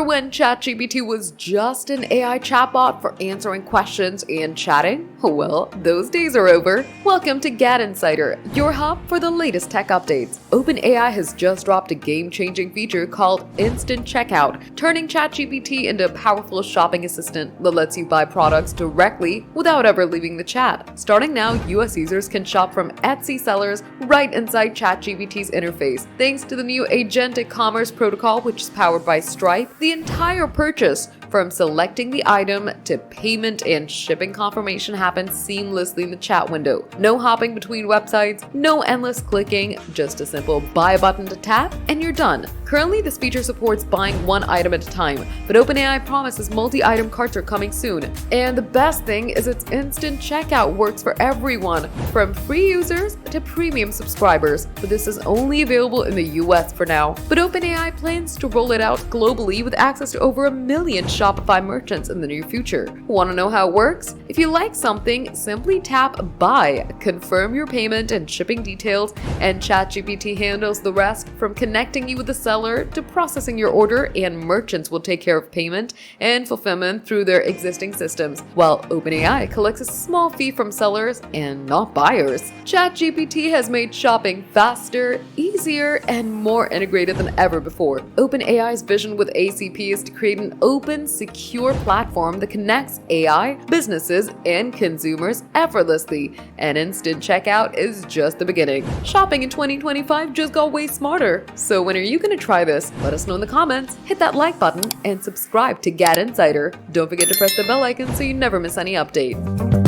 when ChatGPT was just an AI chatbot for answering questions and chatting? Well, those days are over. Welcome to GadInsider, your hub for the latest tech updates. OpenAI has just dropped a game-changing feature called Instant Checkout, turning ChatGPT into a powerful shopping assistant that lets you buy products directly without ever leaving the chat. Starting now, US users can shop from Etsy sellers right inside ChatGPT's interface. Thanks to the new Agentic commerce protocol, which is powered by Stripe, the entire purchase, from selecting the item to payment and shipping confirmation, happens seamlessly in the chat window. No hopping between websites, no endless clicking, just a simple buy button to tap, and you're done. Currently, this feature supports buying one item at a time, but OpenAI promises multi-item carts are coming soon. And the best thing is its instant checkout works for everyone, from free users to premium subscribers, but this is only available in the US for now. But OpenAI plans to roll it out globally with access to over 1 million Shopify merchants in the near future. Want to know how it works? If you like something, simply tap Buy, confirm your payment and shipping details, and ChatGPT handles the rest, from connecting you with the seller to processing your order, and merchants will take care of payment and fulfillment through their existing systems, while OpenAI collects a small fee from sellers and not buyers. ChatGPT has made shopping faster, easier, and more integrated than ever before. OpenAI's vision with ACP is to create an open, secure platform that connects AI, businesses, and consumers effortlessly, and instant checkout is just the beginning. Shopping in 2025 just got way smarter. So when are you going to try this? Let us know in the comments, hit that like button, and subscribe to GadInsider. Don't forget to press the bell icon so you never miss any update.